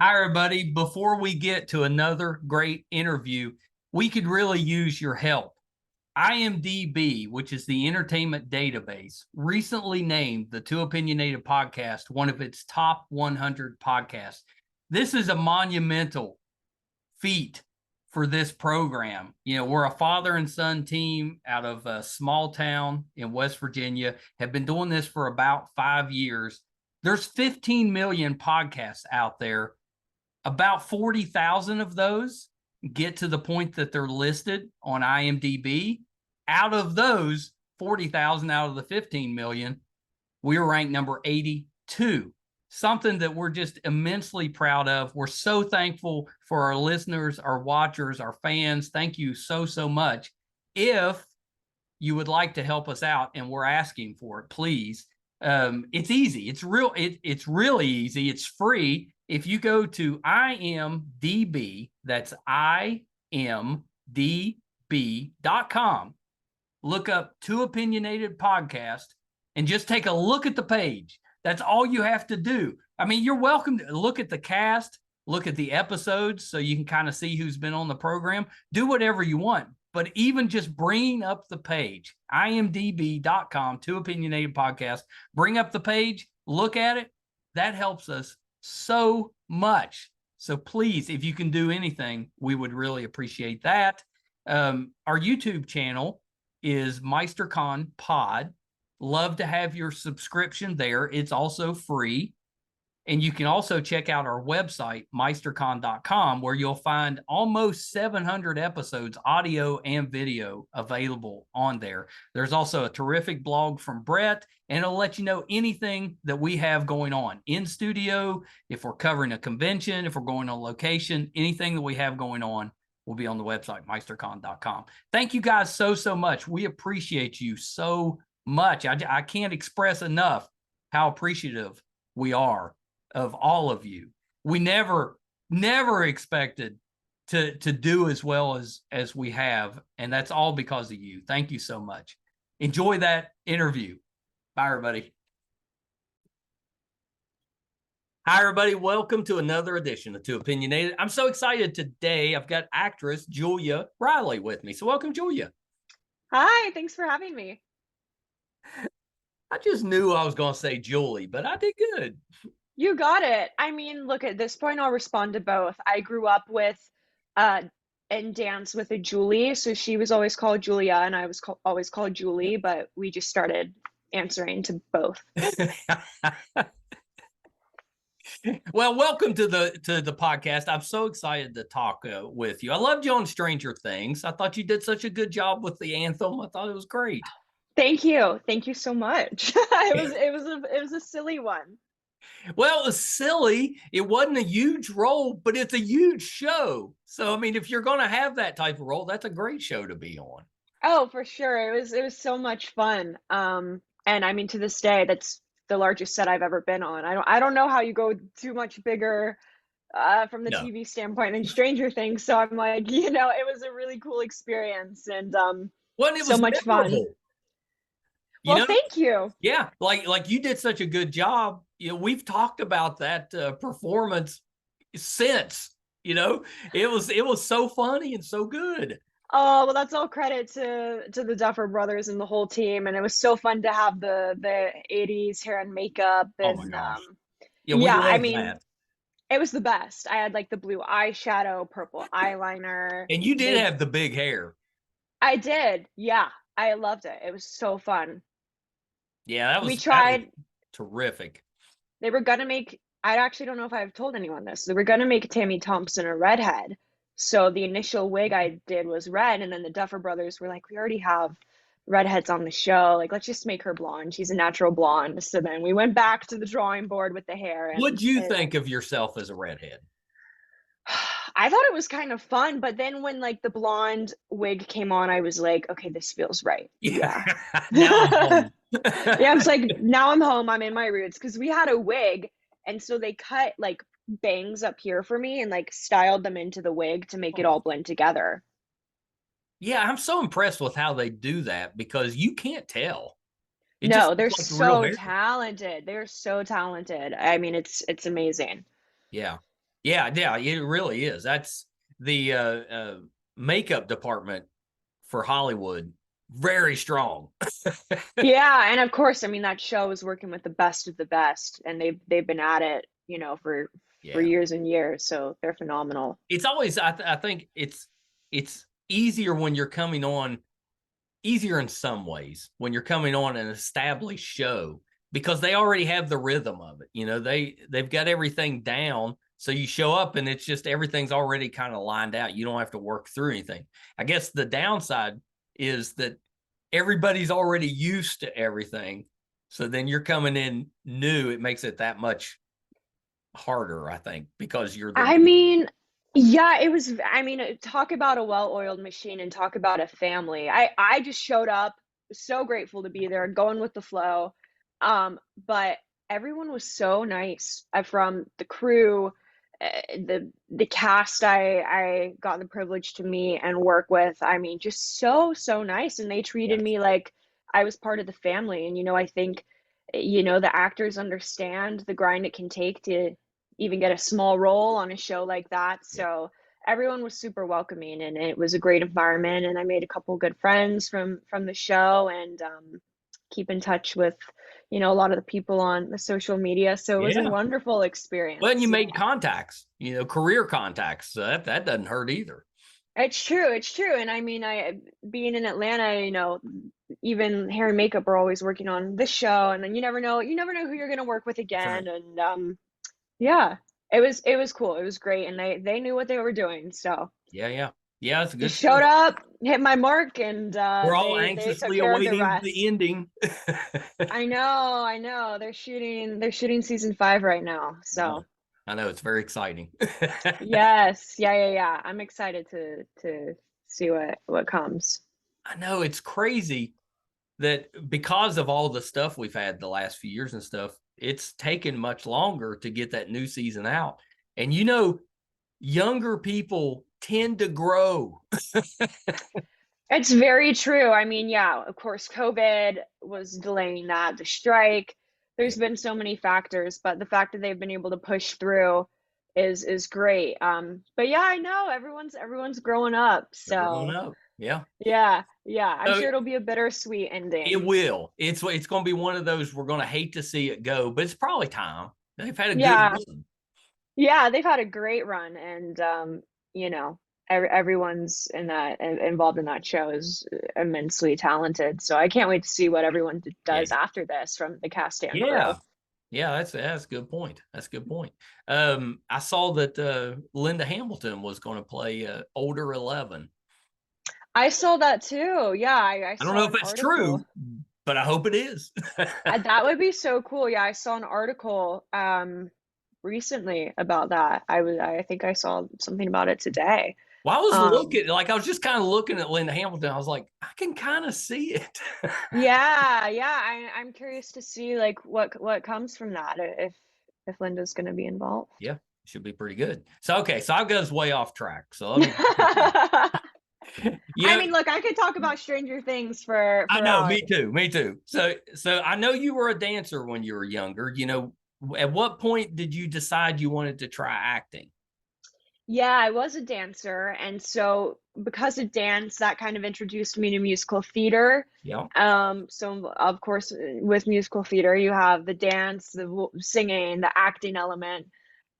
Hi, everybody. Before we get to another great interview, we could really use your help. IMDb, which is the entertainment database, recently named the Two Opinionated podcast one of its top 100 podcasts. This is a monumental feat for this program. We're a father and son team out of a small town in West Virginia, have been doing this for about 5 years. There's 15 million podcasts out there. About 40,000 of those get to the point that they're listed on IMDb. Out of those 40,000 out of the 15 million, we were ranked number 82. Something that we're just immensely proud of. We're so thankful for our listeners, our watchers, our fans. Thank you so, so much. If you would like to help us out, and we're asking for it, please. It's easy. It's really easy. It's free. If you go to IMDb, that's imdb.com, look up Two Opinionated Podcast, and just take a look at the page. That's all you have to do. I mean, you're welcome to look at the cast, look at the episodes so you can kind of see who's been on the program. Do whatever you want. But even just bringing up the page, imdb.com, Two Opinionated Podcast, bring up the page, look at it. That helps us so much. So please, if you can do anything, we would really appreciate that. Our YouTube channel is MeisterCon Pod. Love to have your subscription there. It's also free. And you can also check out our website, meistercon.com, where you'll find almost 700 episodes, audio and video, available on there. There's also a terrific blog from Brett, and it'll let you know anything that we have going on in studio, if we're covering a convention, if we're going on location, anything that we have going on will be on the website, meistercon.com. Thank you guys so, so much. We appreciate you so much. I can't express enough how appreciative we are of all of you. We never expected to do as well as we have, and that's all because of you. Thank you so much. Enjoy that interview. Bye, everybody. Hi, everybody. Welcome to another edition of Two Opinionated. I'm so excited today. I've got actress Julia Reilly with me. So welcome, Julia. Hi, thanks for having me. I just knew I was going to say Julie, but I did good. You got it. I mean, look, at this point, I'll respond to both. I grew up with and danced with a Julie, so she was always called Julia, and I was always called Julie, but we just started answering to both. Well, welcome to the podcast. I'm so excited to talk with you. I loved you on Stranger Things. I thought you did such a good job with the anthem. I thought it was great. Thank you. Thank you so much. It was a silly one. Well, it was silly. It wasn't a huge role, but it's a huge show. So, I mean, if you're going to have that type of role, that's a great show to be on. Oh, for sure. It was so much fun. And I mean, to this day, that's the largest set I've ever been on. I don't know how you go too much bigger from the No. TV standpoint and Stranger Things. So I'm like, it was a really cool experience and Well, it so was much fun. memorable. You Well, know, thank you. yeah, like you did such a good job. We've talked about that performance since. It was so funny and so good. Oh, well, that's all credit to the Duffer Brothers and the whole team. And it was so fun to have the 80s hair and makeup Oh my and gosh. Yeah, we yeah, I love mean, that. it was the best. I had like the blue eyeshadow, purple eyeliner. And you did They have the big hair. I did. Yeah, I loved it. It was so fun. Yeah, that We was tried terrific. They were gonna make I actually don't know if I've told anyone this. They were gonna make Tammy Thompson a redhead. So the initial wig I did was red, and then the Duffer Brothers were like, we already have redheads on the show. Like, let's just make her blonde. She's a natural blonde. So then we went back to the drawing board with the hair What'd you think of yourself as a redhead? I thought it was kind of fun, but then when like the blonde wig came on, I was like, okay, this feels right. Yeah. Now I'm home. Yeah, I was like, now I'm home. I'm in my roots because we had a wig, and so they cut like bangs up here for me and like styled them into the wig to make it all blend together. Yeah, I'm so impressed with how they do that because you can't tell. It just No, they're looks like real so hair. talented. They're so talented. I mean, it's amazing. Yeah. Yeah, yeah, it really is. That's the makeup department for Hollywood, very strong. Yeah, and of course, I mean that show is working with the best of the best, and they've been at it, for Yeah. years and years, so they're phenomenal. It's always I think it's easier when you're coming on, easier in some ways when you're coming on an established show because they already have the rhythm of it. They've got everything down. So you show up and it's just everything's already kind of lined out. You don't have to work through anything. I guess the downside is that everybody's already used to everything. So then you're coming in new. It makes it that much harder, I think, because you're the I new. mean, yeah, I mean, talk about a well-oiled machine and talk about a family. I just showed up, so grateful to be there, going with the flow. But everyone was so nice. From the crew, the cast I got the privilege to meet and work with. I mean, just so nice, and they treated Yes. me like I was part of the family. And I think the actors understand the grind it can take to even get a small role on a show like that. Yeah. So everyone was super welcoming, and it was a great environment. And I made a couple good friends from the show, and keep in touch with a lot of the people on the social media. So it was a Yeah. wonderful Well, and you experience. made contacts, career contacts. So that doesn't hurt either. It's true. It's true. And I mean, I being in Atlanta, even hair and makeup are always working on this show, and then you never know who you're going to work with That's right. again. And yeah, it was cool. It was great, and they knew what they were doing. So Yeah, yeah. Yeah, it's a just good showed show. up, hit my mark, and We're all they took anxiously care of the awaiting the rest. ending. I know. They're shooting season 5 right now. So I know it's very exciting. yes, yeah. I'm excited to see what comes. I know it's crazy that because of all the stuff we've had the last few years and stuff, it's taken much longer to get that new season out. And younger people tend to grow. It's very true. I mean, yeah, of course, COVID was delaying that, the strike. Yeah, There's been so many factors, but the fact that they've been able to push through is great. But yeah, I know everyone's growing up. they're growing So up. Yeah. yeah, I'm So sure it'll be a bittersweet it ending. will. It's going to be one of those we're going to hate to see it go, but it's probably time. They've had a good Yeah, run. yeah, they've had a great run, and you know, everyone's involved in that show is immensely talented. So I can't wait to see what everyone Yeah. does after this from the cast and crew. Yeah. Yeah, that's a good point. That's a good point. I saw that Linda Hamilton was going to play older 11. I saw that too. Yeah, I I don't know saw if an it's article. true, but I hope it is. That would be so cool. Yeah, I saw an article recently about that. I think I saw something about it today. Well, I was Um looking, like I was just kind of looking at Linda Hamilton. I was like, I can kind of see it. yeah, I'm curious to see like what comes from that, if Linda's going to be involved. Yeah, should be pretty good. So okay, so I've got us way off track. So let me. I Yeah, mean, look, I could talk about Stranger Things I for know. hours. Me too. Me too. So I know you were a dancer when you were younger. At what point did you decide you wanted to try acting? Yeah, I was a dancer, and so because of dance, that kind of introduced me to musical theater. Yeah. So of course, with musical theater, you have the dance, the singing, the acting element.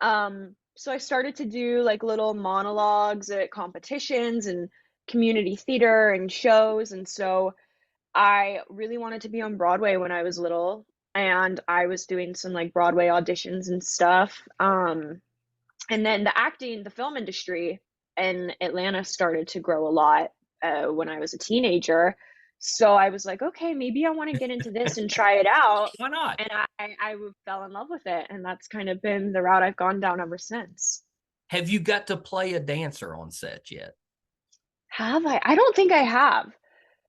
So I started to do like little monologues at competitions and community theater and shows, and so I really wanted to be on Broadway when I was little, and I was doing some like Broadway auditions and stuff. And then the film industry in Atlanta started to grow a lot when I was a teenager. So I was like, okay, maybe I want to get into this and try it out. Why not? And I fell in love with it. And that's kind of been the route I've gone down ever since. Have you got to play a dancer on set yet? Have I? I don't think I have.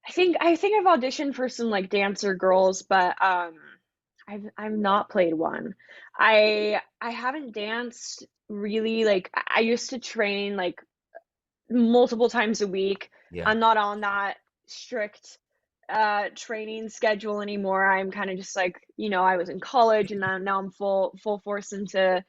I think I've auditioned for some like dancer girls, but I've not played one. I haven't danced really. Like I used to train like multiple times a week. Yeah. I'm not on that strict training schedule anymore. I'm kind of just like, I was in college, and now I'm full force into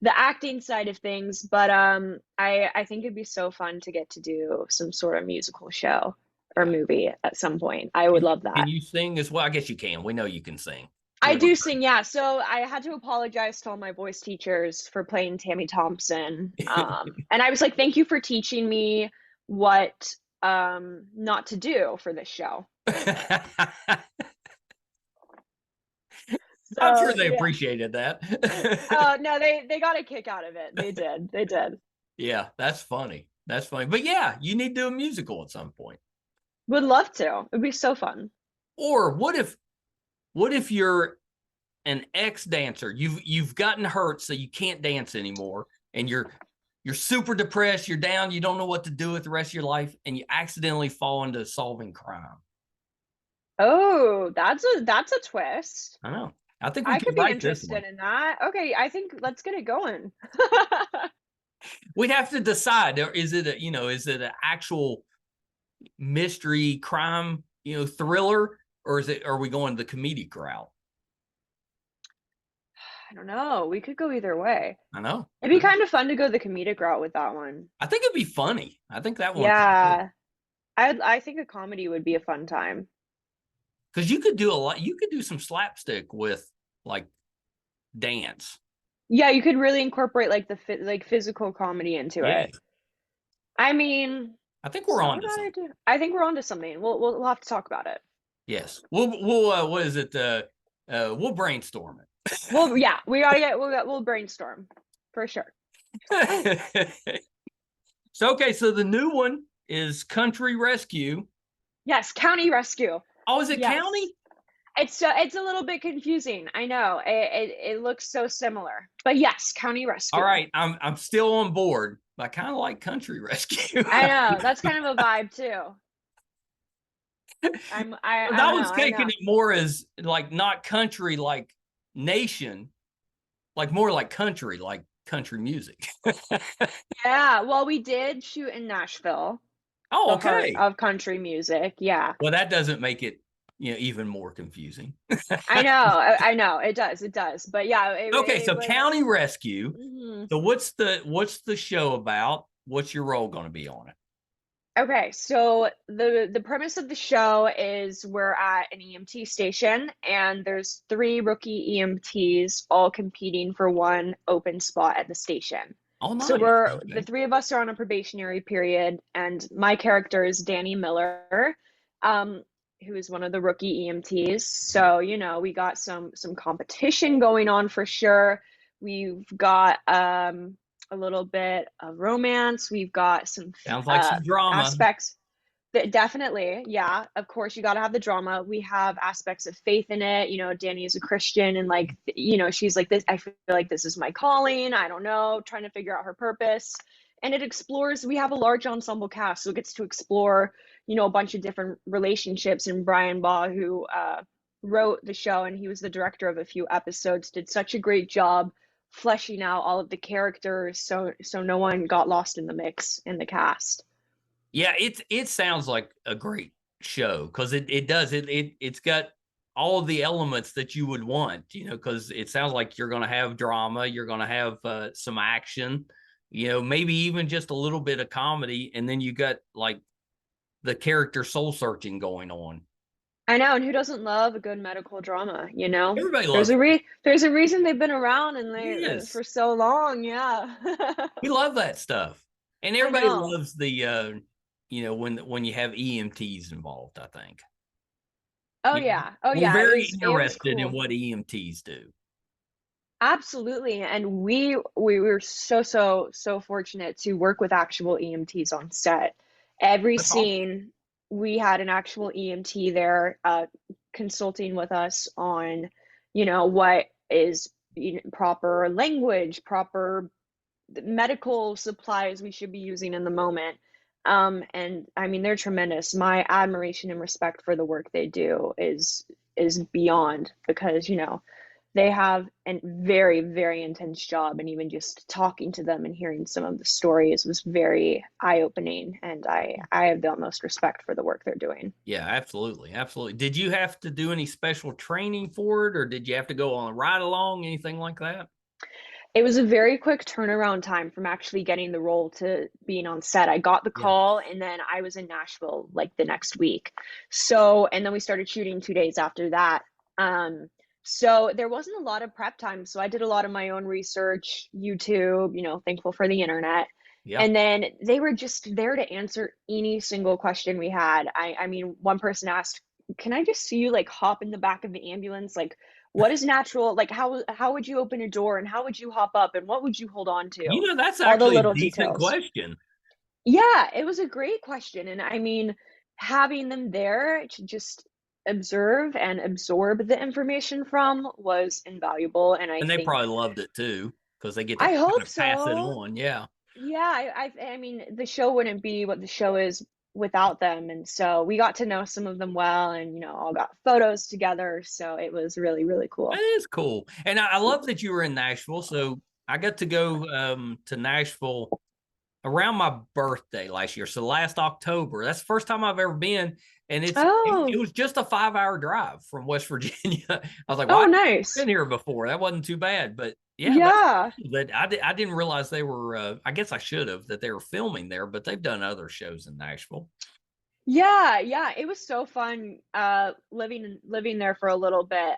the acting side of things, but I think it'd be so fun to get to do some sort of musical show or Yeah. movie at some point. I would love Can that. you sing as well? I guess you can. We know you can sing. I You're one do of sing, yeah. So I had to apologize to all my voice teachers for playing Tammy Thompson. And I was like, thank you for teaching me what not to do for this show. the I'm sure So they yeah. appreciated that. No, they got a kick out of it. They did. They did. Yeah, that's funny. That's funny. But yeah, you need to do a musical at some point. Would love to. It'd be so fun. Or what if you're an ex dancer? You've gotten hurt so you can't dance anymore, and you're super depressed, you're down, you don't know what to do with the rest of your life, and you accidentally fall into solving crime. Oh, that's a twist. I know. I think we I could could be write this one. interested in that. Okay, I think let's get it going. We'd have to decide, is it is it an actual mystery crime, thriller, or are we going the comedic route? I don't know. We could go either way. I know. It'd be kind of fun to go the comedic route with that one. I think it'd be funny. I think that one could be. Yeah. I think a comedy would be a fun time. Because you could do a lot. You could do some slapstick with like dance. Yeah, you could really incorporate like like physical comedy into Yeah. it. I mean, I think it's we're not on a to bad something. idea. I think we're on to something. We'll have to talk about it. Yes. We'll what is it? We'll brainstorm Well, yeah, we'll brainstorm for sure. it. So okay, so the new one is Country Rescue. Yes, county rescue. Oh, is it Yes. county? It's a little bit confusing. I know. It looks so similar. But yes, county All rescue. right, I'm still on board. I kind of like Country Rescue. I know. That's kind of a vibe too. I I don't know. was I taking know. it more as like not country like nation, like more like country music. Yeah, well, we did shoot in Nashville, Oh, the heart okay. of country music. Yeah. Well, that doesn't make it, even more confusing. I know. I know. It does. It does. But yeah, Okay, it so was County Rescue. mhm. So what's the show about? What's your role going to be on it? Okay, so the premise of the show is we're at an EMT station and there's three rookie EMTs all competing for one open spot at the station. Oh, So nice. we're the Okay. three of us are on a probationary period, and my character is Dani Miller, um, who is one of the rookie EMTs. So, we got some competition going on for sure. We've got a little bit of romance. We've got some Sounds like some drama. aspects that definitely, yeah, of course, you got to have the drama. We have aspects of faith in it. Dani is a Christian, and like, she's like this. I feel like this is my calling. I don't know, trying to figure out her purpose. And it explores. We have a large ensemble cast, so it gets to explore, a bunch of different relationships. And Brian Baugh, who wrote the show, and he was the director of a few episodes, did such a great job fleshing out all of the characters, so no one got lost in the mix in the cast. Yeah, it sounds like a great show because it does it's got all of the elements that you would want, because it sounds like you're going to have drama, you're going to have some action, maybe even just a little bit of comedy, and then you got like the character soul searching going on. I know, and who doesn't love a good medical drama, Everybody There's loves a it. there's a reason they've been around and they Yes, for so long, yeah. we love that stuff, and I everybody know. loves the when you have EMTs involved. I think Oh yeah. Oh we're yeah, very it was interested in cool. what EMTs do. Absolutely. And we were so fortunate to work with actual EMTs on set. Every That's awesome. scene we had an actual EMT there consulting with us on, what is proper language, proper medical supplies we should be using in the moment. And I mean, they're tremendous. My admiration and respect for the work they do is beyond, because they have a very, very intense job, and even just talking to them and hearing some of the stories was very eye-opening, and I have the utmost respect for the work they're doing. Yeah, absolutely. Absolutely. Did you have to do any special training for it, or did you have to go on a ride along, anything like that? It was a very quick turnaround time from actually getting the role to being on set. I got the Yeah. call and then I was in Nashville like the next week. So, and then we started shooting 2 days after that. Um, so there wasn't a lot of prep time. So I did a lot of my own research, YouTube, thankful for the internet. Yeah. And then they were just there to answer any single question we had. I mean, one person asked, "Can I just see you like hop in the back of the ambulance? Like, what is natural? Like, how would you open a door and how would you hop up and what would you hold on to?" That's All the actually a little decent details. question. Yeah, it was a great question. And I mean, having them there to just observe and absorb the information from was invaluable. And I And they think, probably loved it too, because they get to I kind hope of pass it so. on. Yeah. Yeah, I mean, the show wouldn't be what the show is without them. And so we got to know some of them well and, all got photos together. So it was really, really That cool. is cool. And I love that you were in Nashville. So I got to go to Nashville around my birthday last year. So last October. That's the first time I've ever been. And it Oh, was just a 5-hour drive from West Virginia. I was like, well, oh, I've nice. been here before. That wasn't too bad. But yeah, that's Yeah. cool. That I didn't realize they were I guess I should have, that they were filming there, but they've done other shows in Nashville. Yeah, yeah, it was so fun living there for a little bit.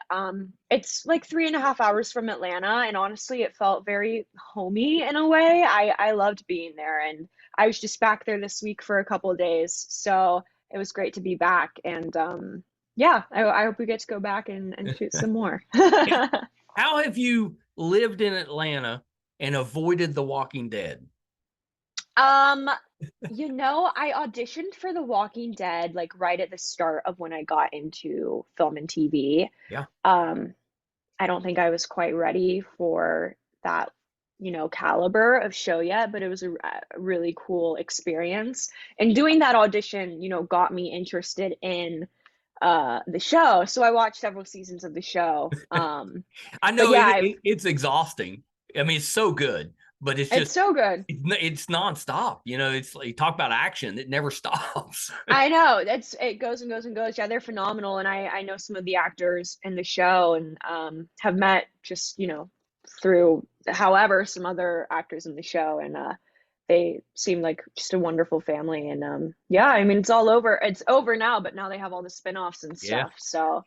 It's like 3.5 hours from Atlanta, and honestly, it felt very homey in a way. I loved being there, and I was just back there this week for a couple of days, so it was great to be back. And yeah, I hope we get to go back and shoot some more. How have you lived in Atlanta and avoided The Walking Dead? Um, I auditioned for The Walking Dead like right at the start of when I got into film and TV. Yeah. Um, I don't think I was quite ready for that, caliber of show yet, but it was a really cool experience. And doing that audition, got me interested in the show. So I watched several seasons of the show. I But know yeah, it's exhausting. I mean, it's so good, but it's it's just so good. it's nonstop. It's like, you talk about action; it never stops. I know. It goes and goes and goes. Yeah, they're phenomenal. And I know some of the actors in the show and have met just, through however some other actors in the show and they seem like just a wonderful family and yeah, I mean it's all over. It's over now, but now they have all the spin-offs and Yeah, stuff. So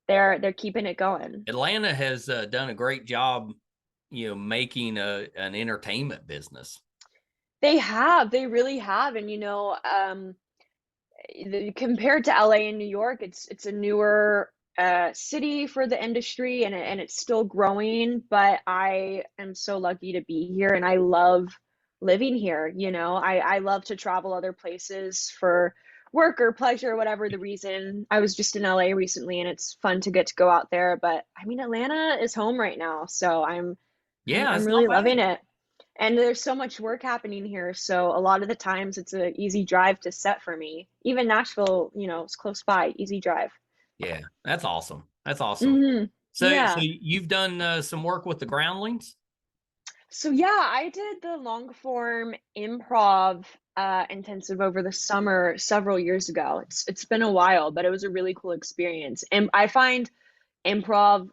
they're keeping it going. Atlanta has done a great job, making an entertainment business. They really have. And compared to LA and New York, it's a newer city for the industry and it's still growing, but I am so lucky to be here and I love living here. I love to travel other places for work or pleasure, whatever the reason. I was just in LA recently and it's fun to get to go out there, but I mean Atlanta is home right now, so Yeah, I'm it's not really loving bad. it. And there's so much work happening here, so a lot of the times it's an easy drive to set for me. Even Nashville, it's close by, easy drive. Yeah, that's awesome. That's awesome. Hmm. So Yeah. you've done some work with the Groundlings. So yeah, I did the long form improv intensive over the summer several years ago. It's been a while, but it was a really cool experience. And I find improv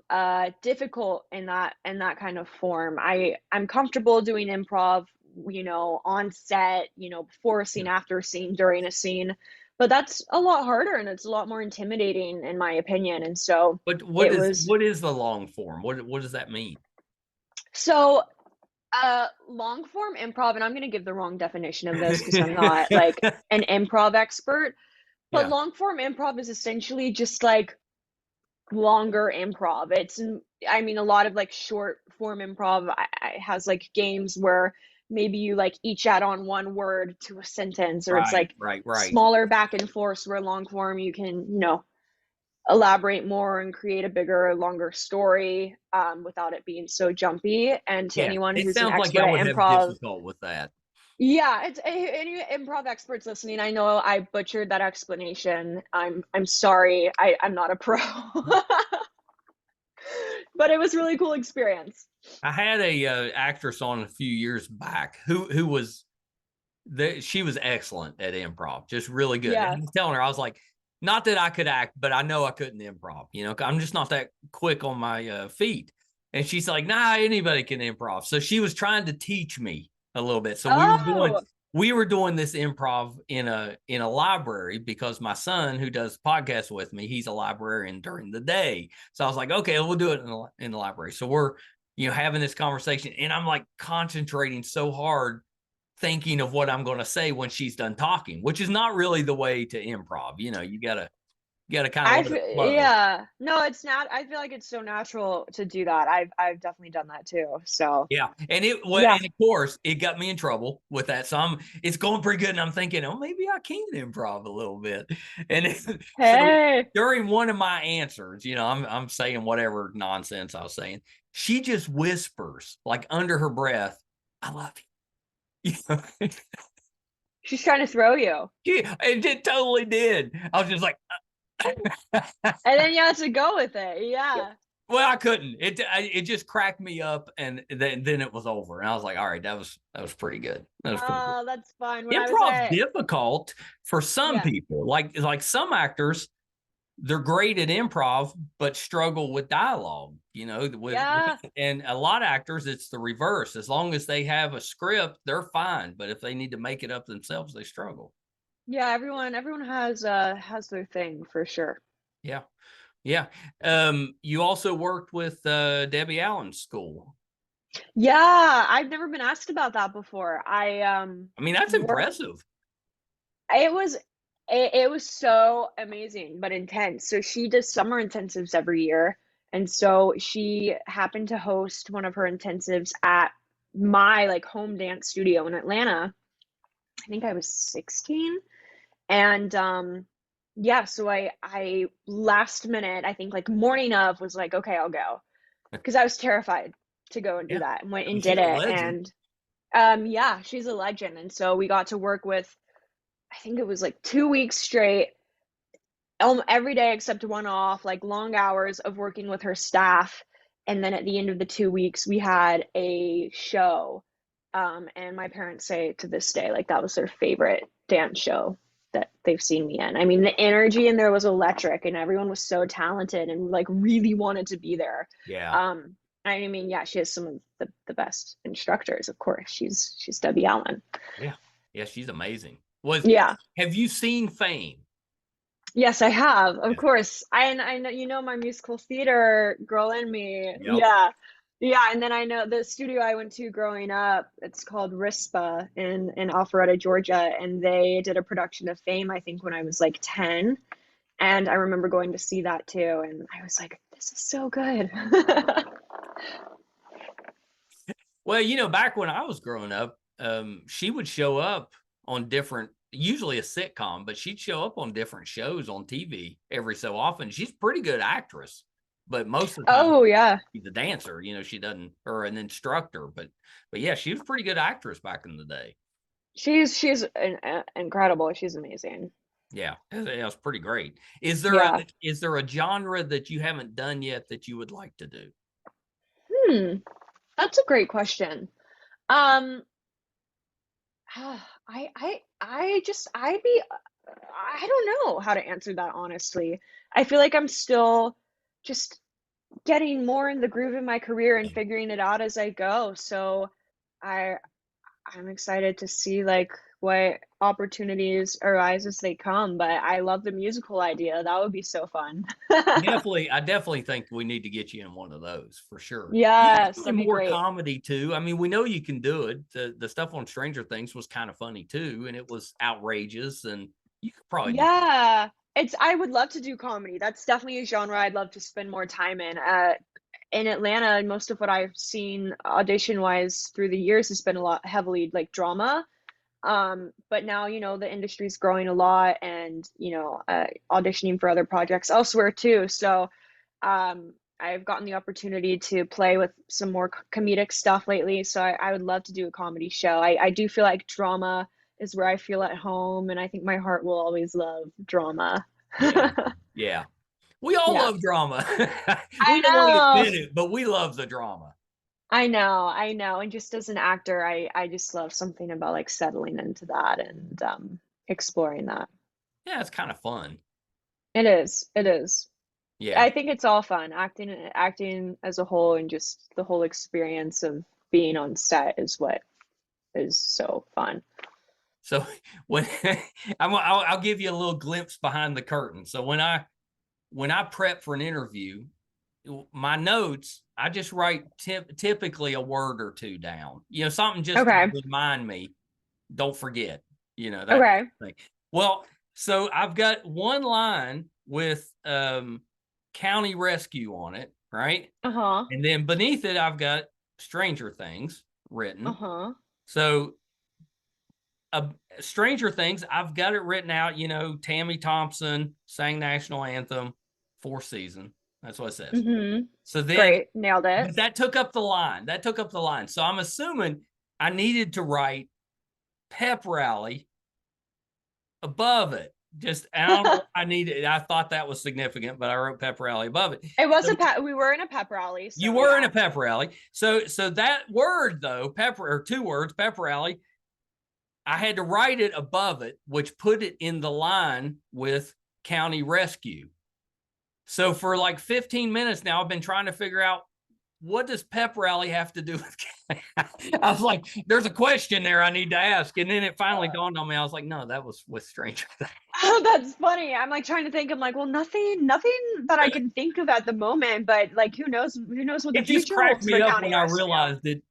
difficult in that kind of form. I'm comfortable doing improv, on set, before a scene, Yeah. after a scene, during a scene, but that's a lot harder and it's a lot more intimidating in my opinion. And so But it was what is the long form? What does that mean? so long form improv, and I'm going to give the wrong definition of this because I'm not like an improv expert, but Yeah. long form improv is essentially just like longer improv. I mean, a lot of like short form improv has like games where maybe you like each add on one word to a sentence, or it's Right, like right, right. smaller back and forth, where long form you can, elaborate more and create a bigger, longer story without it being so jumpy. And to Yeah. anyone It who's an sounds like expert y'all at would have improv, difficult with that. yeah, it's any improv experts listening. I know I butchered that explanation. I'm sorry. I'm not a pro. But it was really cool experience. I had a actress on a few years back who was she was excellent at improv, just really good. And Yeah. I was telling her, I was like, not that I could act, but I know I couldn't improv. I'm just not that quick on my feet. And she's like, nah, anybody can improv. So she was trying to teach me a little bit. So Oh, we were doing this improv in a library because my son, who does podcasts with me, he's a librarian during the day. So I was like, okay, we'll do it in the library. So we're having this conversation, and I'm like concentrating so hard, thinking of what I'm going to say when she's done talking, which is not really the way to improv. You gotta kind of I let it feel, flow. yeah. No, it's not. I feel like it's so natural to do that. I've definitely done that too. So Yeah, yeah. and of course it got me in trouble with that. So it's going pretty good, and I'm thinking, oh, maybe I can improv a little bit. And so Hey. during one of my answers, I'm saying whatever nonsense I was saying. She just whispers like under her breath, "I love you." She's trying to throw you. It totally did. I was just like, And then you have to go with it. Yeah. well, I couldn't. It just cracked me up, and then it was over. And I was like, all right, that was pretty good. That was pretty good. Oh, that's fun. When I was Improv's at, difficult for some yeah. people. Like some actors, they're great at improv, but struggle with dialogue. Yeah. And a lot of actors, it's the reverse. As long as they have a script, they're fine. But if they need to make it up themselves, they struggle. Yeah, everyone has their thing for sure. Yeah, yeah. You also worked with Debbie Allen's school. Yeah, I've never been asked about that before. I I mean, that's worked impressive. it was it was so amazing but intense. So she does summer intensives every year. And so she happened to host one of her intensives at my like home dance studio in Atlanta. I think I was 16. And yeah, so I last minute, I think like morning of was like, okay, I'll go. Because I was terrified to go and do Yeah, that and went I and mean, she's did a it. legend. And yeah, she's a legend. And so we got to work with, I think it was like 2 weeks straight, every day except one off, like long hours of working with her staff. And then at the end of the 2 weeks, we had a show. And my parents say to this day, like that was their favorite dance show that they've seen me in. I mean, the energy in there was electric, and everyone was so talented and like really wanted to be there. Yeah, Um, I mean, yeah, she has some of the best instructors, of course. She's Debbie Allen. yeah, yeah. She's amazing. Yeah. Have you seen Fame? Yes, I have, of Yeah. course. I know my musical theater girl in me. Yep. Yeah. Yeah, and then I know the studio I went to growing up, it's called RISPA in Alpharetta, Georgia, and they did a production of Fame, I think, when I was like 10. And I remember going to see that too, and I was like, this is so good. Well, back when I was growing up, she would show up on usually a sitcom, but she'd show up on different shows on TV every so often. She's a pretty good actress, but most of the time Oh yeah. she's a dancer. She doesn't, or an instructor. But yeah, she was a pretty good actress back in the day. She's incredible. She's amazing. Yeah, it was pretty great. Yeah. Is there a genre that you haven't done yet that you would like to do? Hmm. That's a great question. Um, I just I don't know how to answer that honestly. I feel like I'm still just getting more in the groove of my career and figuring it out as I go. So I I'm excited to see like what opportunities arise as they come. But I love the musical idea. That would be so fun. I definitely think we need to get you in one of those for sure. You can Yes, do that'd be more great. comedy too. I mean, we know you can do it. The stuff on Stranger Things was kind of funny too, and it was outrageous, and you could probably do. Yeah. I would love to do comedy. That's definitely a genre I'd love to spend more time in. In Atlanta, most of what I've seen audition wise through the years has been a lot heavily like drama. But now, the industry's growing a lot and, auditioning for other projects elsewhere too. So, I've gotten the opportunity to play with some more comedic stuff lately. So I would love to do a comedy show. I do feel like drama is where I feel at home, and I think my heart will always love drama. Yeah, yeah. We all Yeah. love drama. I We don't want to know. admit it, but we love the drama. I know. And just as an actor, I just love something about like settling into that and exploring that. Yeah, it's kind of fun. It is. It is. Yeah. I think it's all fun. Acting as a whole and just the whole experience of being on set is what is so fun. So when I'll give you a little glimpse behind the curtain. So when I prep for an interview, my notes, I just write typically a word or two down. Something just to Okay. remind me, don't forget. That Okay. thing. Well, so I've got one line with county rescue on it, right? Uh-huh. And then beneath it, I've got Stranger Things written. Uh-huh. So Stranger Things, I've got it written out. Tammy Thompson sang national anthem, 4th season. That's what it says. Mm-hmm. So then, Great. Nailed it. but that took up the line. So I'm assuming I needed to write pep rally above it. I don't know. I thought that was significant, but I wrote pep rally above it. It was So we were in a pep rally. So you were in yeah. a pep rally. So that word though, or 2 words, pep rally, I had to write it above it, which put it in the line with county rescue. So for like 15 minutes now, I've been trying to figure out, what does pep rally have to do with I was like, there's a question there I need to ask. And then it finally dawned on me. I was like, no, that was with Stranger Things. Oh, that's funny. I'm like trying to think. I'm like, well, nothing that I can think of at the moment, but like who knows what the It just future cracked holds me for up county when I rescue. realized that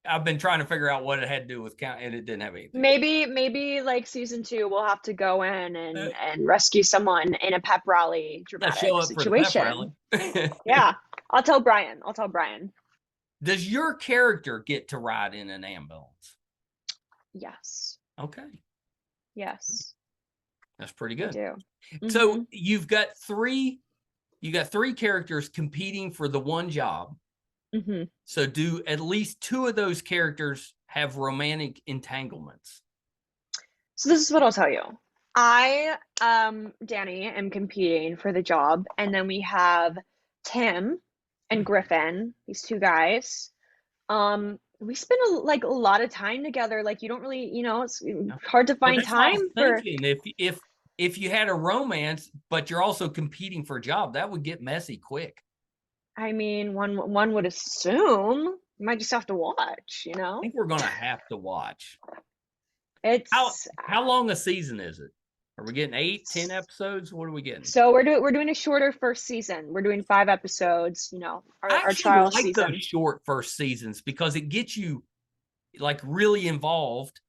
I've been trying to figure out what it had to do with county, and it didn't have anything. Maybe like season 2, we'll have to go in Uh, and rescue someone in a pep rally Let's show dramatic up for the pep rally. situation. Yeah. I'll tell Brian. Does your character get to ride in an ambulance? Yes. Okay. Yes. That's pretty I good. do. So Mhm. you've got three characters competing for the one job. Mhm. So do at least 2 of those characters have romantic entanglements? So this is what I'll tell you. I, Dani, am competing for the job, and then we have Tim and Griffin, these 2 guys. We spend a lot of time together. Like you don't really, it's hard to Well, find that's what I was time for. thinking. If you had a romance, but you're also competing for a job, that would get messy quick. I mean, one would assume you might just have to watch. I think we're gonna have to watch. How It's how long a season is it? Are we getting 8, 10 episodes? What are we getting? so we're doing a shorter first season. We're doing 5 episodes. I Our actually trial like those season. short first seasons because it gets you like really involved,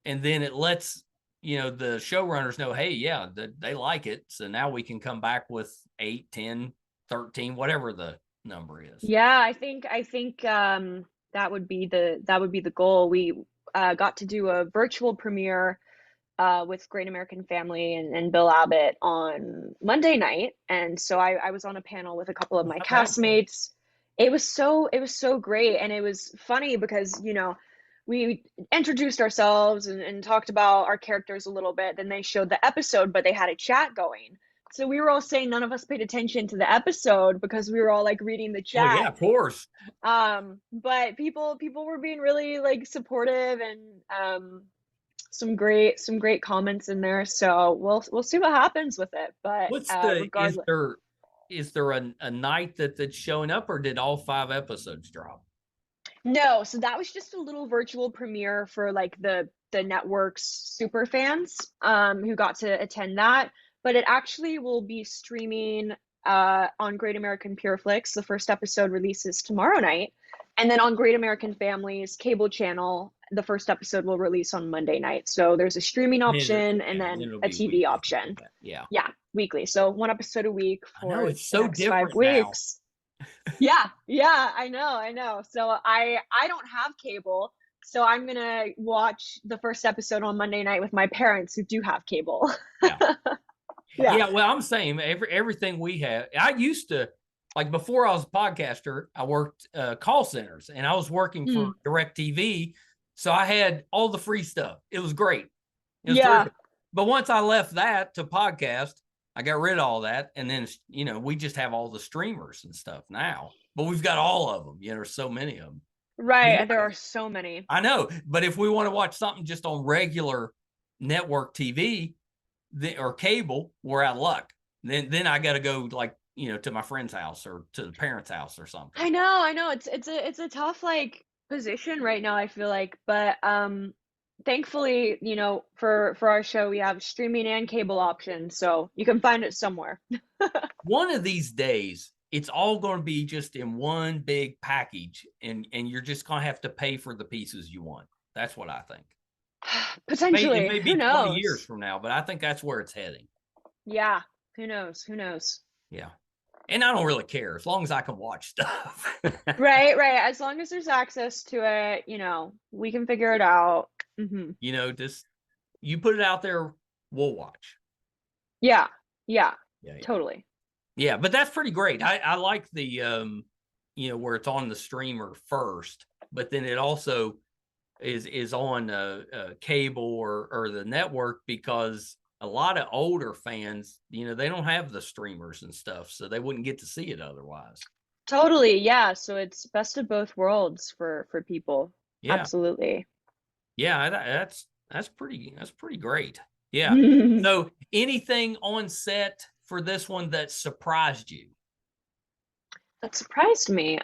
and then it lets the showrunners know, hey, yeah, they like it, so now we can come back with 8, 10, 13, whatever the number is. Yeah, I think that would be the goal. We got to do a virtual premiere with Great American Family and Bill Abbott on Monday night, and so I was on a panel with a couple of my How'd that go? castmates. It was so great, and it was funny because we introduced ourselves and talked about our characters a little bit. Then they showed the episode, but they had a chat going. So we were all saying none of us paid attention to the episode because we were all like reading the Oh yeah, chat. of course. But people were being really like supportive and some great comments in there. So we'll see what happens with it. But What's the regardless, is there a night that's showing up, or did all 5 episodes drop? no. So that was just a little virtual premiere for like the network's super fans who got to attend that. But it actually will be streaming on Great American Pureflix. The first episode releases tomorrow night. And then on Great American Family's cable channel, the first episode will release on Monday night. So there's a streaming option and And then then it'll a be TV weekly. option. Yeah. Yeah, weekly. So 1 episode a week I know, for it's the so next 5 different now. weeks. Yeah, I know. So I don't have cable, so I'm gonna watch the first episode on Monday night with my parents who do have cable. Yeah. Yeah. Yeah, well, I'm saying everything we have. I used to, like before I was a podcaster, I worked call centers, and I was working for Mm. DirecTV, so I had all the free stuff. It was great. It was Yeah. terrific. But once I left that to podcast, I got rid of all that, and then we just have all the streamers and stuff now. But we've got all of them. There's so many of them. Right. There are so many. I know, but if we want to watch something just on regular network TV or cable, we're out of luck. Then I got to go like to my friend's house or to the parents' house or something. I know. It's a tough like position right now, I feel like. But thankfully, for our show we have streaming and cable options, so you can find it somewhere. One of these days, it's all going to be just in one big package, and you're just going to have to pay for the pieces you want. That's what I think. It Potentially. may Who be 20 years knows? from now, but I think that's where it's heading. Yeah. Who knows? Who knows? Yeah. And I don't really care as long as I can watch stuff. Right, right. As long as there's access to it, we can figure it out. Just you put it out there, we'll watch. Yeah. Yeah. Yeah. Totally. Yeah, but that's pretty great. I like the where it's on the streamer first, but then it also is on cable or the network, because a lot of older fans, they don't have the streamers and stuff, so they wouldn't get to see it otherwise. Totally. Yeah. So it's best of both worlds for people. Yeah. Absolutely. Yeah, that's pretty great. Yeah. So anything on set for this one that surprised you? That surprised me.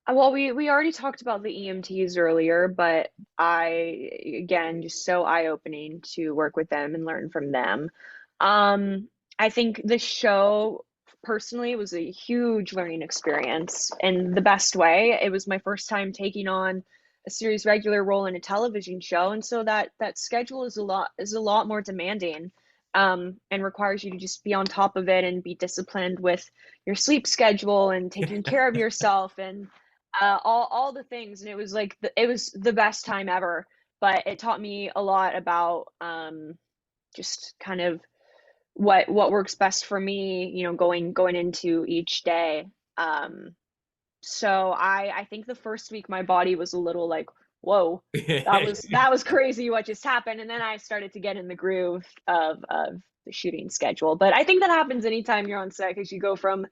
Well, we already talked about the EMTs earlier, but again, just so eye-opening to work with them and learn from them. I think the show personally was a huge learning experience in the best way. It was my first time taking on a series regular role in a television show, and so that schedule is a lot more demanding, and requires you to just be on top of it and be disciplined with your sleep schedule and taking care of yourself and all the things. And it was like it was the best time ever, but it taught me a lot about just kind of what works best for me, going into each day. So I think the first week my body was a little like, whoa, that was crazy what just happened. And then I started to get in the groove of the shooting schedule. But I think that happens anytime you're on set, because you go from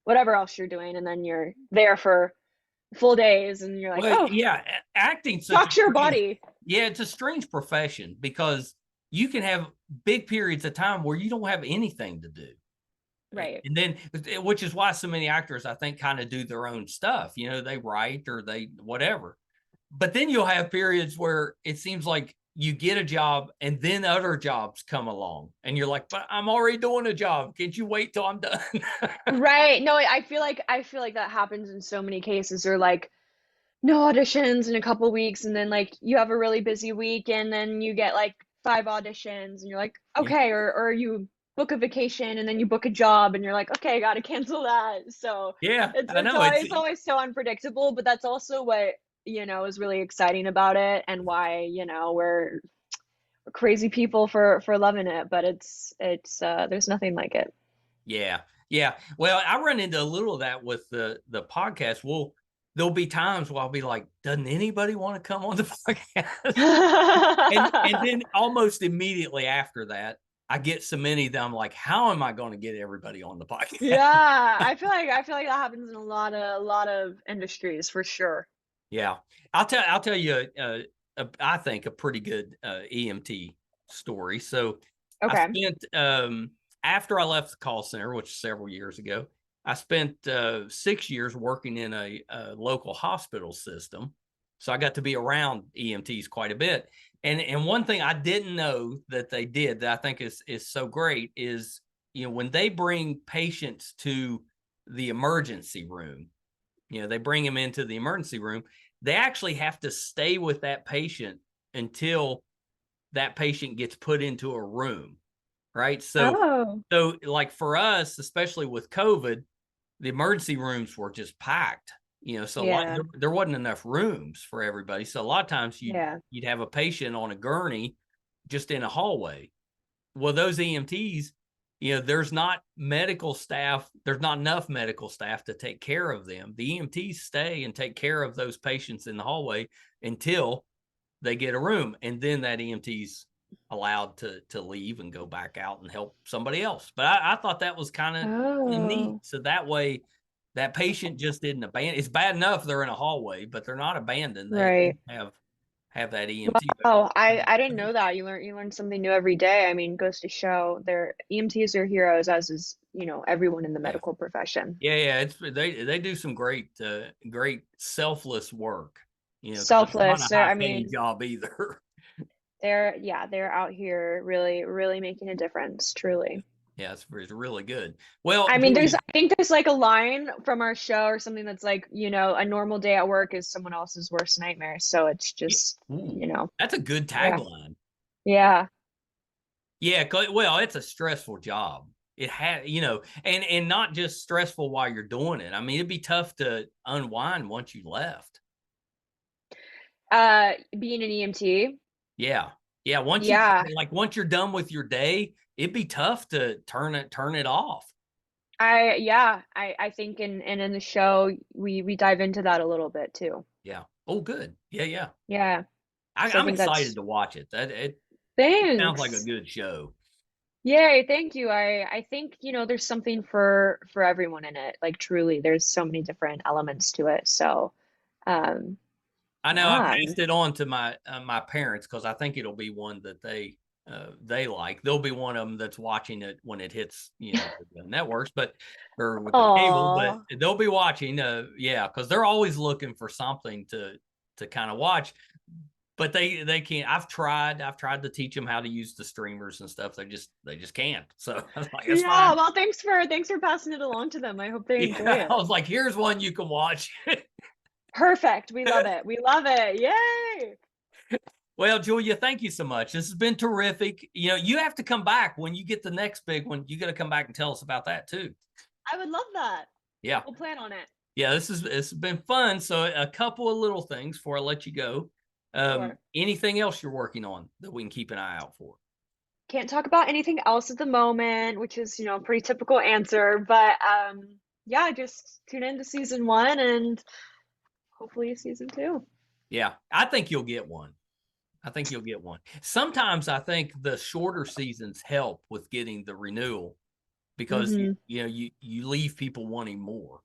whatever else you're doing and then you're there for full days and you're like, Well, oh, yeah, acting's such talk a to your strange, body. yeah, it's a strange profession, because you can have big periods of time where you don't have anything to do. Right. And then, which is why so many actors, I think, kind of do their own stuff. They write or they whatever. But then you'll have periods where it seems like you get a job and then other jobs come along and you're like, but I'm already doing a job. Can't you wait till I'm done? Right. No, I feel like that happens in so many cases. Or like no auditions in a couple weeks, and then like you have a really busy week and then you get like five auditions and you're like, Yeah. okay, or you book a vacation and then you book a job and you're like, okay, gotta cancel that. So Yeah, it's I it's know. It's always always so unpredictable, but that's also what is really exciting about it, and why we're crazy people for loving it. But it's there's nothing like it. Yeah. Yeah. Well, I run into a little of that with the podcast. There'll be times where I'll be like, doesn't anybody want to come on the podcast? And then almost immediately after that, I get so many that I'm like, how am I going to get everybody on the podcast? Yeah, I feel like that happens in a lot of industries for sure. Yeah. I'll tell you I think a pretty good EMT story. So I Okay. spent after I left the call center, which was several years ago, I spent 6 years working in a local hospital system. So I got to be around EMTs quite a bit. And one thing I didn't know that they did that I think is so great is, when they bring patients to the emergency room, they bring them into the emergency room, they actually have to stay with that patient until that patient gets put into a room, right? Oh, So like for us, especially with COVID, the emergency rooms were just packed, so yeah, there wasn't enough rooms for everybody. So a lot of times yeah. you'd have a patient on a gurney just in a hallway. Well, those EMTs, there's not enough medical staff to take care of them. The EMTs stay and take care of those patients in the hallway until they get a room, and then that EMT's allowed to leave and go back out and help somebody else. But I thought that was kind of neat. Oh, So that way, that patient just isn't abandoned. It's bad enough they're in a hallway, but they're not abandoned. They right. have have that EMT. Oh, I didn't know that. You learn something new every day. I mean, goes to show their EMTs are heroes, as is, everyone in the Yeah. medical profession. Yeah. It's they do some great selfless work. 'Cause it's not Selfless. a high I paying mean, job either. they're out here really, really making a difference, truly. Yeah, it's really good. Well, I mean, Julia, I think there's like a line from our show or something that's like, a normal day at work is someone else's worst nightmare. So it's yeah, just, ooh, that's a good yeah. tagline. Yeah. Yeah, well, it's a stressful job. It had, and not just stressful while you're doing it. I mean, it'd be tough to unwind once you left. Being an EMT. Yeah. Yeah, Yeah. once you're done with your day, it'd be tough to turn it off. I think in the show we dive into that a little bit too. Yeah. Oh, good. Yeah, yeah. Yeah. So I I'm think excited that's to watch it. It sounds like a thanks. good show. Yay, thank you. I think, there's something for everyone in it. Like truly, there's so many different elements to it. So, I know I yeah. passed it on to my parents because I think it'll be one that they like. There'll be one of them that's watching it when it hits the networks, or with the cable, but Oh, they'll be watching. Yeah, because they're always looking for something to kind of watch. But they can't. I've tried to teach them how to use the streamers and stuff. They just can't. So I was like, it's yeah. fine. Well, thanks for passing it along to them. I hope they enjoy Yeah, I it. was like, here's one you can watch. Perfect. We love it. We love it. Yay. Well, Julia, thank you so much. This has been terrific. You have to come back when you get the next big one. You got to come back and tell us about that too. I would love that. Yeah. We'll plan on it. Yeah, this has been fun. So a couple of little things before I let you go. Sure. Anything else you're working on that we can keep an eye out for? Can't talk about anything else at the moment, which is, a pretty typical answer. But yeah, just tune into season 1 and hopefully season 2. Yeah, I think you'll get one. Sometimes I think the shorter seasons help with getting the renewal because Mm-hmm. you leave people wanting more.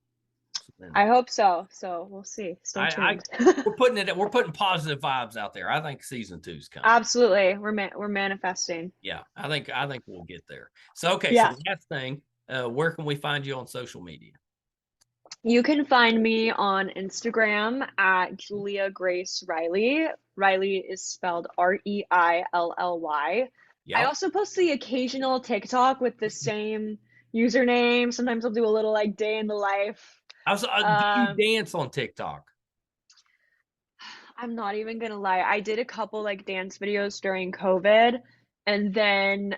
So I hope so. So we'll see. Stay tuned. we're putting positive vibes out there. I think season 2's coming. Absolutely. We're manifesting. Yeah, I think we'll get there. So okay, Yeah. so last thing, where can we find you on social media? You can find me on Instagram at Julia Grace Reilly. Reilly is spelled Reilly. I Yep. also post the occasional TikTok with the same username. Sometimes I'll do a little like day in the life. Do you Um, dance on TikTok? I'm not even gonna lie. I did a couple like dance videos during COVID, and then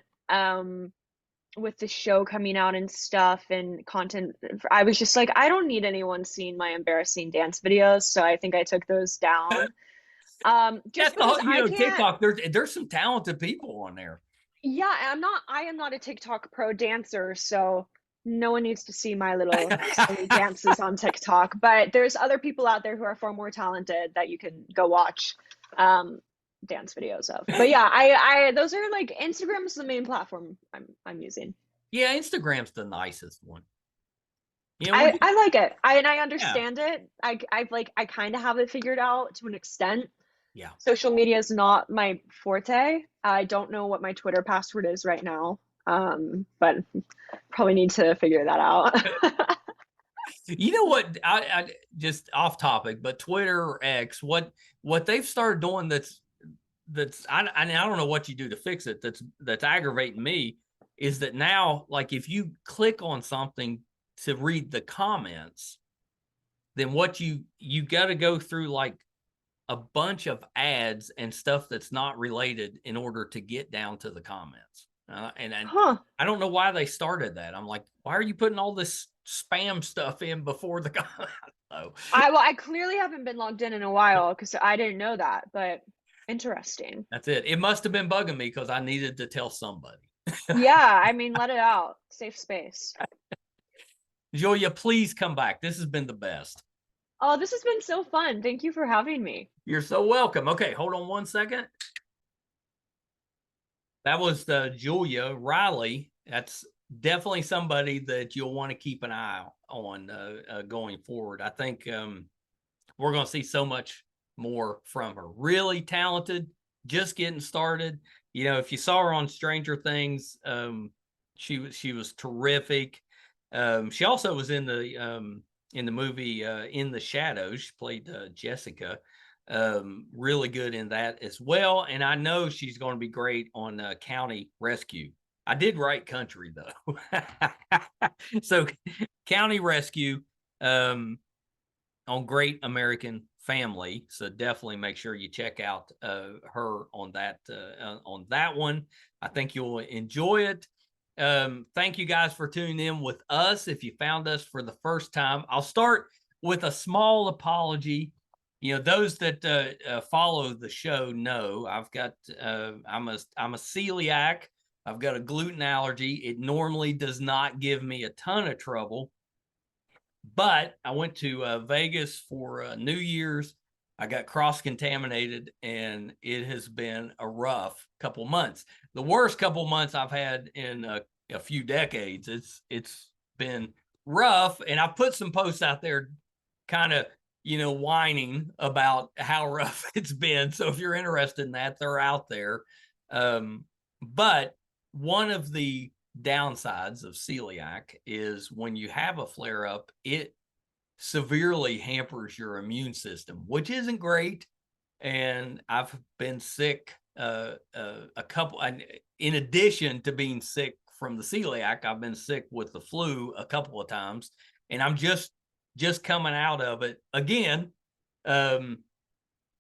with the show coming out and stuff and content, I was just like, I don't need anyone seeing my embarrassing dance videos, so I think I took those down. That's Just because I can't. TikTok. There's some talented people on there. Yeah, I am not a TikTok pro dancer, so no one needs to see my little silly dances on TikTok. But there's other people out there who are far more talented that you can go watch dance videos of. But yeah, I those are like Instagram's the main platform I'm using. Yeah, Instagram's the nicest one. I like it. I Yeah, understand it. I kind of have it figured out to an extent. yeah. Social media is not my forte. I don't know what my Twitter password is right now. But probably need to figure that out. You know what? I just off topic, but Twitter or X, what they've started doing I don't know what you do to fix it. That's aggravating me is that now, like if you click on something to read the comments, then what you got to go through like a bunch of ads and stuff that's not related in order to get down to the comments. And Huh. I don't know why they started that. I'm like, why are you putting all this spam stuff in before the comment? Oh, I clearly haven't been logged in a while because I didn't know that, but interesting. that's it. It must have been bugging me because I needed to tell somebody. Yeah, I mean, let it out. Safe space. Julia, please come back. This has been the best. Oh, this has been so fun. Thank you for having me. You're so welcome. Okay, hold on one second. That was Julia Reilly. That's definitely somebody that you'll want to keep an eye on going forward. I think we're going to see so much more from her. Really talented, just getting started. You know, if you saw her on Stranger Things, she was terrific. She also was in the movie In the Shadows. She played Jessica. Really good in that as well. And I know she's going to be great on County Rescue. I did write country though. So County Rescue on Great American Family. So definitely make sure you check out her on that one. I think you'll enjoy it. Thank you guys for tuning in with us. If you found us for the first time, I'll start with a small apology. You know, those that follow the show know I've got I'm a celiac. I've got a gluten allergy. It normally does not give me a ton of trouble, but I went to Vegas for New Year's. I got cross-contaminated, and it has been a rough couple months. The worst couple months I've had in a few decades. It's been rough, and I've put some posts out there kind of, you know, whining about how rough it's been. So if you're interested in that, they're out there. But one of the downsides of celiac is when you have a flare up, it severely hampers your immune system, which isn't great. And I've been sick in addition to being sick from the celiac, I've been sick with the flu a couple of times, and I'm just coming out of it again.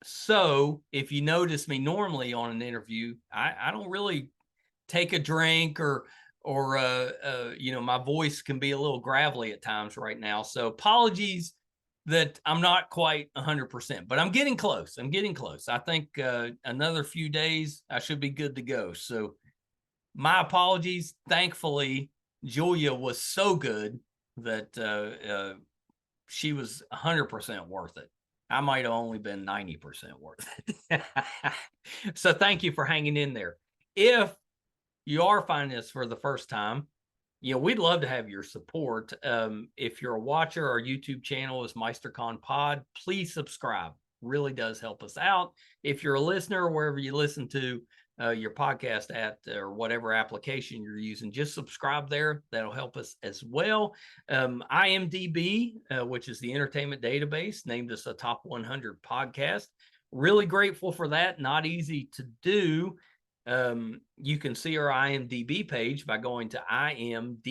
So if you notice me normally on an interview, I don't really take a drink or you know, my voice can be a little gravelly at times right now. So apologies that I'm not quite 100%, but I'm getting close. I think another few days I should be good to go. So my apologies. Thankfully, Julia was so good that she was 100% worth it. I might have only been 90% worth it. So thank you for hanging in there. If you are finding this for the first time, you know, we'd love to have your support. If you're a watcher, our YouTube channel is MeisterCon Pod. Please subscribe. Really does help us out. If you're a listener, wherever you listen to your podcast at or whatever application you're using, just subscribe there. That'll help us as well. IMDb, which is the entertainment database, named us a top 100 podcast. Really grateful for that. Not easy to do. You can see our IMDb page by going to imdb.com.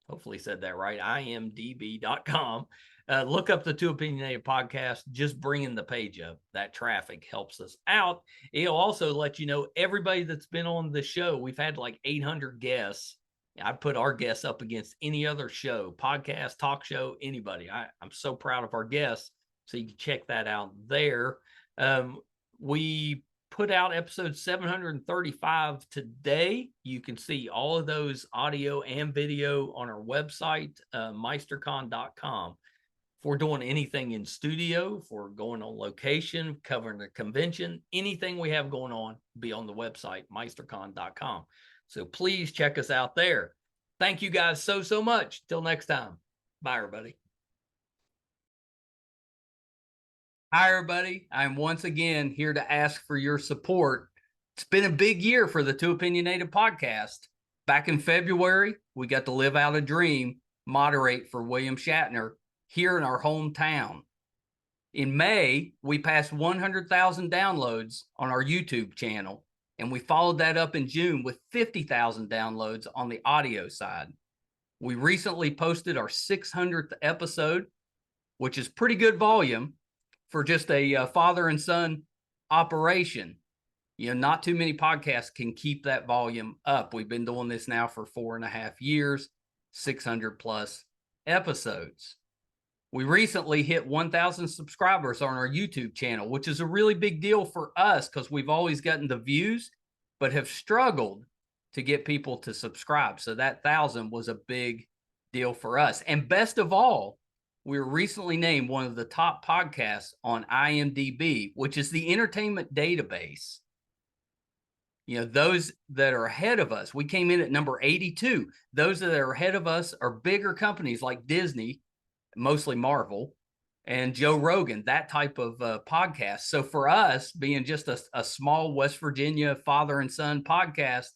Hopefully said that right. imdb.com. Look up the Two Opinionated podcast, just bringing the page up. That traffic helps us out. It'll also let you know everybody that's been on the show. We've had like 800 guests. I put our guests up against any other show, podcast, talk show, anybody. I'm so proud of our guests. So you can check that out there. We put out episode 735 today. You can see all of those audio and video on our website, meistercon.com. If we're doing anything in studio, if we're going on location, covering a convention, anything we have going on, be on the website, meistercon.com. So please check us out there. Thank you guys so much. Till next time. Bye, everybody. Hi, everybody. I'm once again here to ask for your support. It's been a big year for the Two Opinionated podcast. Back in February, we got to live out a dream, moderate for William Shatner here in our hometown. In May, we passed 100,000 downloads on our YouTube channel, and we followed that up in June with 50,000 downloads on the audio side. We recently posted our 600th episode, which is pretty good volume for just a father and son operation. You know, not too many podcasts can keep that volume up. We've been doing this now for 4.5 years, 600 plus episodes. We recently hit 1,000 subscribers on our YouTube channel, which is a really big deal for us because we've always gotten the views, but have struggled to get people to subscribe. So that 1,000 was a big deal for us. And best of all, we were recently named one of the top podcasts on IMDb, which is the entertainment database. You know, those that are ahead of us, we came in at number 82. Those that are ahead of us are bigger companies like Disney, mostly Marvel, and Joe Rogan, that type of podcast. So for us, being just a small West Virginia father and son podcast,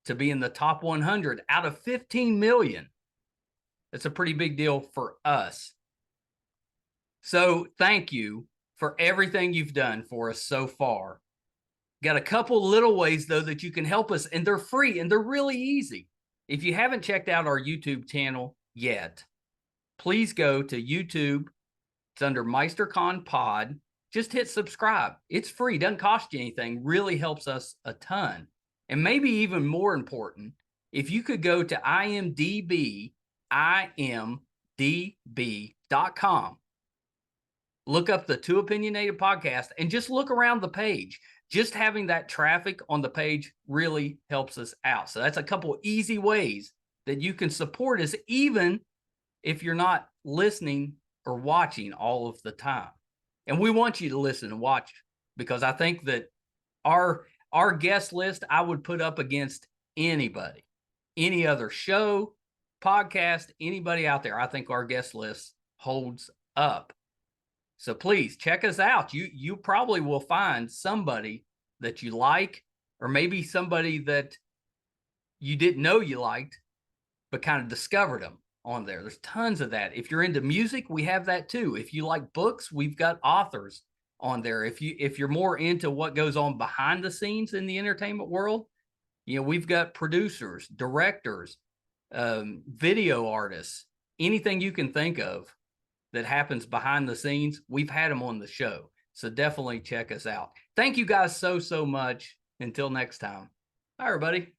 to be in the top 100 out of 15 million, it's a pretty big deal for us. So thank you for everything you've done for us so far. Got a couple little ways, though, that you can help us, and they're free and they're really easy. If you haven't checked out our YouTube channel yet, please go to YouTube. It's under MeisterCon Pod. Just hit subscribe. It's free, doesn't cost you anything, really helps us a ton. And maybe even more important, if you could go to imdb.com, look up the Two Opinionated podcast, and just look around the page. Just having that traffic on the page really helps us out. So that's a couple easy ways that you can support us, even if you're not listening or watching all of the time. And we want you to listen and watch, because I think that our guest list, I would put up against anybody, any other show, podcast, anybody out there. I think our guest list holds up. So please check us out. You probably will find somebody that you like, or maybe somebody that you didn't know you liked, but kind of discovered them on there. There's tons of that. If you're into music, we have that too. If you like books, we've got authors on there. If you're more into what goes on behind the scenes in the entertainment world, we've got producers, directors, video artists, anything you can think of that happens behind the scenes, we've had them on the show. So definitely check us out. Thank you guys so much. Until next time. Bye, everybody.